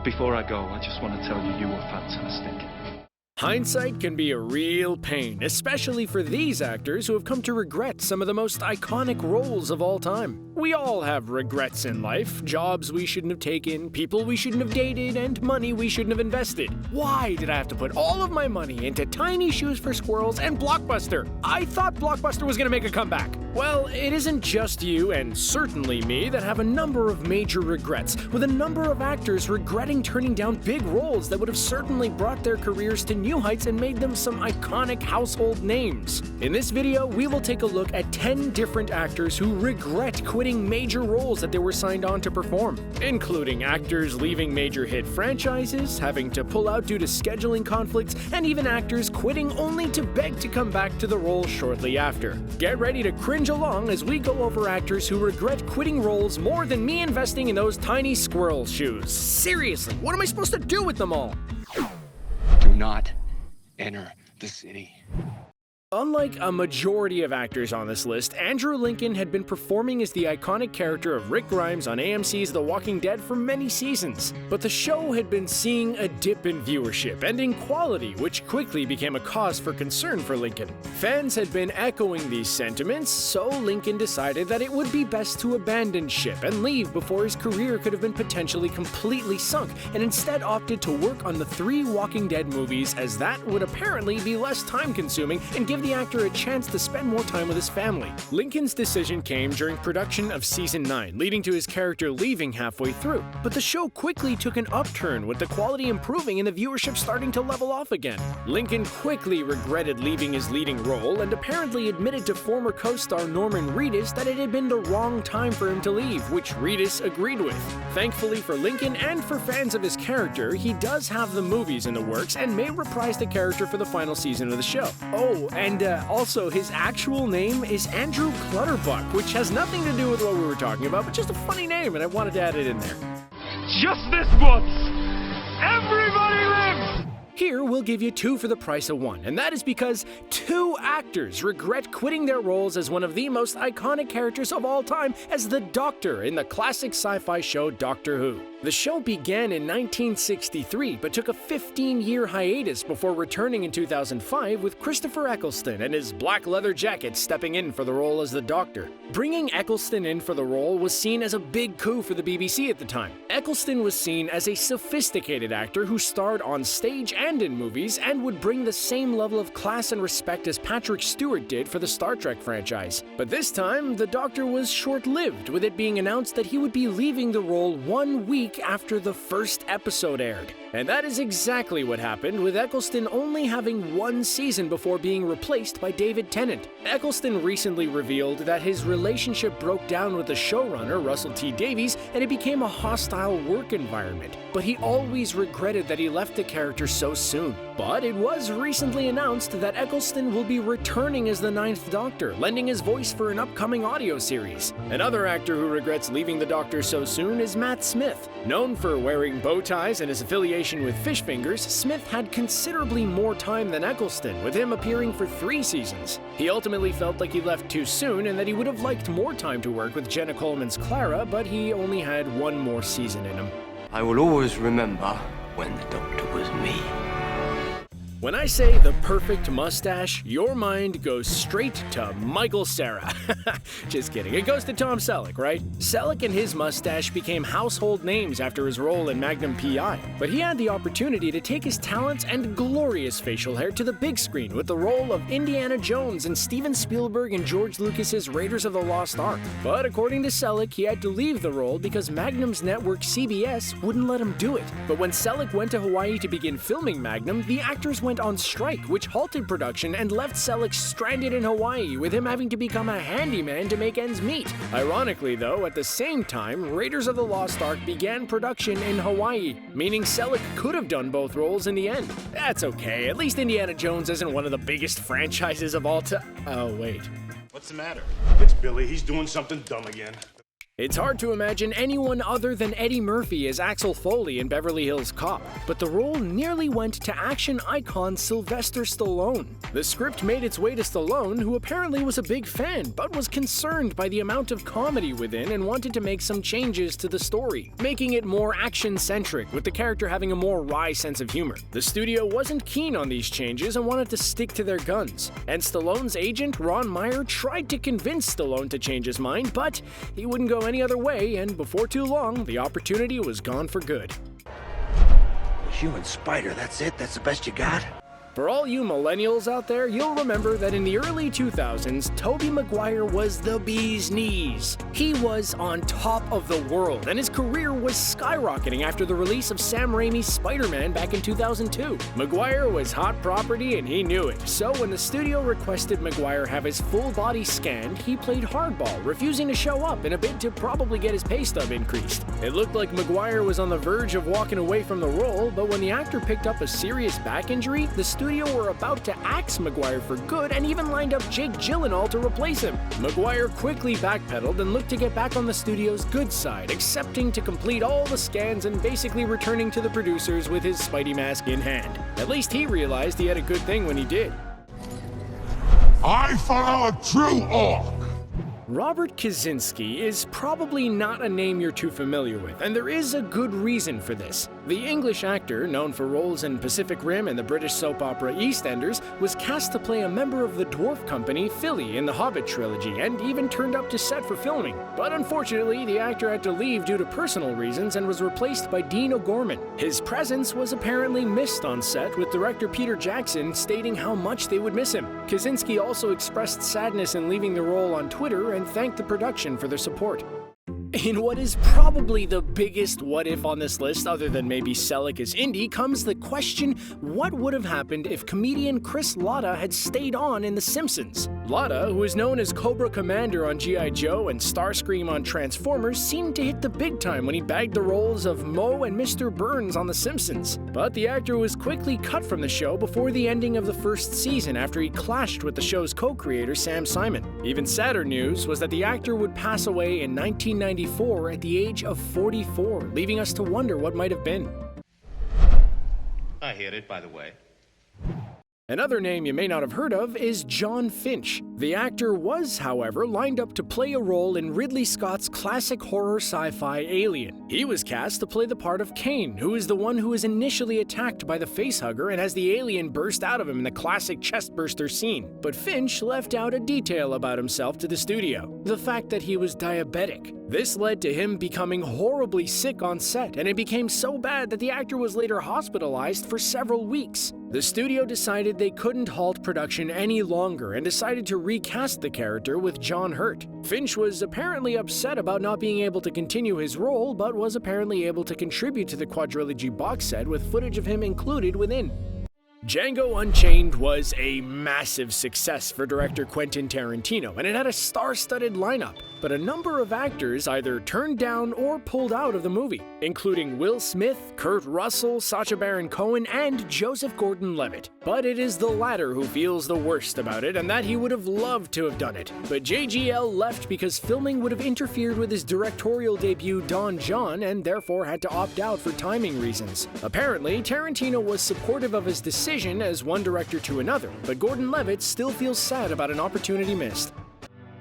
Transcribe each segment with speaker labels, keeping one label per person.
Speaker 1: Before I go, I just want to tell you, you were fantastic.
Speaker 2: Hindsight can be a real pain, especially for these actors who have come to regret some of the most iconic roles of all time. We all have regrets in life, jobs we shouldn't have taken, people we shouldn't have dated, and money we shouldn't have invested. Why did I have to put all of my money into Tiny Shoes for Squirrels and Blockbuster? I thought Blockbuster was gonna make a comeback. Well, it isn't just you, and certainly me, that have a number of major regrets, with a number of actors regretting turning down big roles that would have certainly brought their careers to new heights and made them some iconic household names. In this video, we will take a look at 10 different actors who regret quitting major roles that they were signed on to perform, including actors leaving major hit franchises, having to pull out due to scheduling conflicts, and even actors quitting only to beg to come back to the role shortly after. Get ready to cringe along as we go over actors who regret quitting roles more than me investing in those tiny squirrel shoes. Seriously, what am I supposed to do with them all?
Speaker 3: Do not enter the city.
Speaker 2: Unlike a majority of actors on this list, Andrew Lincoln had been performing as the iconic character of Rick Grimes on AMC's The Walking Dead for many seasons. But the show had been seeing a dip in viewership and in quality, which quickly became a cause for concern for Lincoln. Fans had been echoing these sentiments, so Lincoln decided that it would be best to abandon ship and leave before his career could have been potentially completely sunk, and instead opted to work on the 3 Walking Dead movies, as that would apparently be less time-consuming and give the actor a chance to spend more time with his family. Lincoln's decision came during production of season 9, leading to his character leaving halfway through. But the show quickly took an upturn, with the quality improving and the viewership starting to level off again. Lincoln quickly regretted leaving his leading role and apparently admitted to former co-star Norman Reedus that it had been the wrong time for him to leave, which Reedus agreed with. Thankfully for Lincoln and for fans of his character, he does have the movies in the works and may reprise the character for the final season of the show. Oh, and also, his actual name is Andrew Clutterbuck, which has nothing to do with what we were talking about, but just a funny name, and I wanted to add it in there.
Speaker 1: Just this once! Everybody lives!
Speaker 2: Here, we'll give you 2 for the price of 1, and that is because 2 actors regret quitting their roles as one of the most iconic characters of all time as the Doctor in the classic sci-fi show Doctor Who. The show began in 1963, but took a 15-year hiatus before returning in 2005 with Christopher Eccleston and his black leather jacket stepping in for the role as the Doctor. Bringing Eccleston in for the role was seen as a big coup for the BBC at the time. Eccleston was seen as a sophisticated actor who starred on stage and in movies and would bring the same level of class and respect as Patrick Stewart did for the Star Trek franchise. But this time, the Doctor was short-lived, with it being announced that he would be leaving the role 1 week after the first episode aired. And that is exactly what happened, with Eccleston only having 1 season before being replaced by David Tennant. Eccleston recently revealed that his relationship broke down with the showrunner, Russell T Davies, and it became a hostile work environment. But he always regretted that he left the character so soon. But it was recently announced that Eccleston will be returning as the 9th Doctor, lending his voice for an upcoming audio series. Another actor who regrets leaving the Doctor so soon is Matt Smith. Known for wearing bow ties and his affiliation with Fish Fingers, Smith had considerably more time than Eccleston, with him appearing for 3 seasons. He ultimately felt like he left too soon and that he would have liked more time to work with Jenna Coleman's Clara, but he only had 1 more season in him.
Speaker 3: I will always remember when the Doctor was me.
Speaker 2: When I say the perfect mustache, your mind goes straight to Michael Cera. Just kidding, it goes to Tom Selleck, right? Selleck and his mustache became household names after his role in Magnum P.I., but he had the opportunity to take his talents and glorious facial hair to the big screen with the role of Indiana Jones in Steven Spielberg and George Lucas's Raiders of the Lost Ark. But according to Selleck, he had to leave the role because Magnum's network CBS wouldn't let him do it. But when Selleck went to Hawaii to begin filming Magnum, the actors went on strike, which halted production and left Selleck stranded in Hawaii, with him having to become a handyman to make ends meet. Ironically though, at the same time, Raiders of the Lost Ark began production in Hawaii, meaning Selleck could have done both roles in the end. That's okay, at least Indiana Jones isn't one of the biggest franchises of all time. Oh wait.
Speaker 4: What's the matter? It's Billy, he's doing something dumb again.
Speaker 2: It's hard to imagine anyone other than Eddie Murphy as Axel Foley in Beverly Hills Cop, but the role nearly went to action icon Sylvester Stallone. The script made its way to Stallone, who apparently was a big fan, but was concerned by the amount of comedy within and wanted to make some changes to the story, making it more action-centric, with the character having a more wry sense of humor. The studio wasn't keen on these changes and wanted to stick to their guns, and Stallone's agent, Ron Meyer, tried to convince Stallone to change his mind, but he wouldn't go any other way, and before too long, the opportunity was gone for good.
Speaker 4: Human spider, that's it? That's the best you got?
Speaker 2: For all you millennials out there, you'll remember that in the early 2000s, Toby Maguire was the bee's knees. He was on top of the world, and his career was skyrocketing after the release of Sam Raimi's Spider-Man back in 2002. Maguire was hot property, and he knew it. So when the studio requested Maguire have his full body scanned, he played hardball, refusing to show up in a bid to probably get his pay stub increased. It looked like Maguire was on the verge of walking away from the role, but when the actor picked up a serious back injury, the studio were about to axe Maguire for good and even lined up Jake Gyllenhaal to replace him. Maguire quickly backpedaled and looked to get back on the studio's good side, accepting to complete all the scans and basically returning to the producers with his Spidey mask in hand. At least he realized he had a good thing when he did.
Speaker 5: I follow a true orc!
Speaker 2: Robert Kaczynski is probably not a name you're too familiar with, and there is a good reason for this. The English actor, known for roles in Pacific Rim and the British soap opera EastEnders, was cast to play a member of the dwarf company Philly in the Hobbit trilogy, and even turned up to set for filming. But unfortunately, the actor had to leave due to personal reasons and was replaced by Dean O'Gorman. His presence was apparently missed on set, with director Peter Jackson stating how much they would miss him. Kaczynski also expressed sadness in leaving the role on Twitter and thanked the production for their support. In what is probably the biggest what-if on this list, other than maybe Selleck as Indy, comes the question, what would have happened if comedian Chris Lata had stayed on in The Simpsons? Lata, who is known as Cobra Commander on G.I. Joe and Starscream on Transformers, seemed to hit the big time when he bagged the roles of Moe and Mr. Burns on The Simpsons. But the actor was quickly cut from the show before the ending of the first season after he clashed with the show's co-creator Sam Simon. Even sadder news was that the actor would pass away in 1994 at the age of 44, leaving us to wonder what might have been.
Speaker 6: I hear it, by the way.
Speaker 2: Another name you may not have heard of is John Finch. The actor was, however, lined up to play a role in Ridley Scott's classic horror sci-fi Alien. He was cast to play the part of Kane, who is the one who is initially attacked by the facehugger and has the alien burst out of him in the classic chestburster scene. But Finch left out a detail about himself to the studio: the fact that he was diabetic. This led to him becoming horribly sick on set, and it became so bad that the actor was later hospitalized for several weeks. The studio decided they couldn't halt production any longer and decided to recast the character with John Hurt. Finch was apparently upset about not being able to continue his role, but was apparently able to contribute to the quadrilogy box set with footage of him included within. Django Unchained was a massive success for director Quentin Tarantino, and it had a star-studded lineup, but a number of actors either turned down or pulled out of the movie, including Will Smith, Kurt Russell, Sacha Baron Cohen, and Joseph Gordon-Levitt. But it is the latter who feels the worst about it, and that he would have loved to have done it. But JGL left because filming would have interfered with his directorial debut Don John, and therefore had to opt out for timing reasons. Apparently, Tarantino was supportive of his decision as one director to another, but Gordon-Levitt still feels sad about an opportunity missed.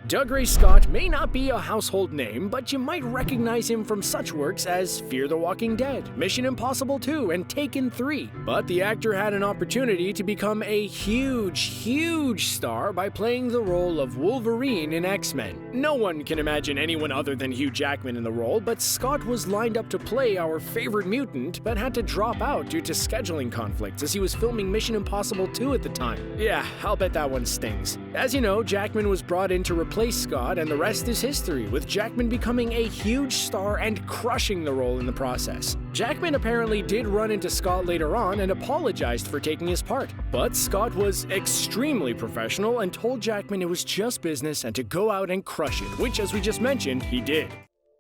Speaker 2: Dougray Scott may not be a household name, but you might recognize him from such works as Fear the Walking Dead, Mission Impossible 2, and Taken 3. But the actor had an opportunity to become a huge star by playing the role of Wolverine in X-Men. No one can imagine anyone other than Hugh Jackman in the role, but Scott was lined up to play our favorite mutant, but had to drop out due to scheduling conflicts as he was filming Mission Impossible 2 at the time. Yeah, I'll bet that one stings. As you know, Jackman was brought in to replace Scott, and the rest is history, with Jackman becoming a huge star and crushing the role in the process. Jackman apparently did run into Scott later on and apologized for taking his part, but Scott was extremely professional and told Jackman it was just business and to go out and crush it, which, as we just mentioned, he did.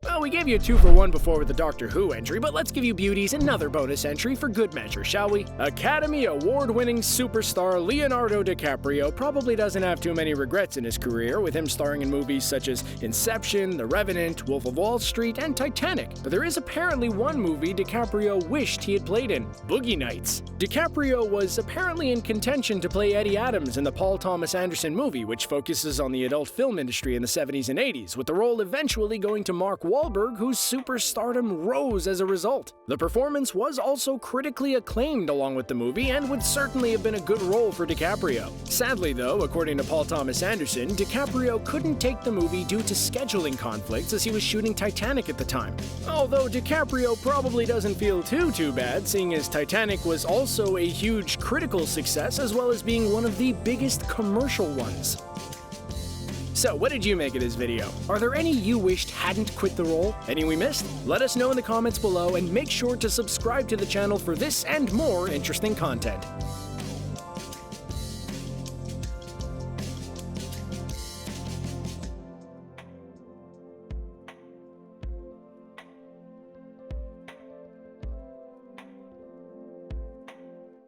Speaker 2: Well, we gave you a 2 for 1 before with the Doctor Who entry, but let's give you beauties another bonus entry for good measure, shall we? Academy Award-winning superstar Leonardo DiCaprio probably doesn't have too many regrets in his career, with him starring in movies such as Inception, The Revenant, Wolf of Wall Street, and Titanic. But there is apparently one movie DiCaprio wished he had played in, Boogie Nights. DiCaprio was apparently in contention to play Eddie Adams in the Paul Thomas Anderson movie, which focuses on the adult film industry in the 70s and 80s, with the role eventually going to Mark Wahlberg, whose superstardom rose as a result. The performance was also critically acclaimed along with the movie and would certainly have been a good role for DiCaprio. Sadly though, according to Paul Thomas Anderson, DiCaprio couldn't take the movie due to scheduling conflicts as he was shooting Titanic at the time. Although DiCaprio probably doesn't feel too bad, seeing as Titanic was also a huge critical success as well as being one of the biggest commercial ones. So, what did you make of this video? Are there any you wished hadn't quit the role? Any we missed? Let us know in the comments below and make sure to subscribe to the channel for this and more interesting content.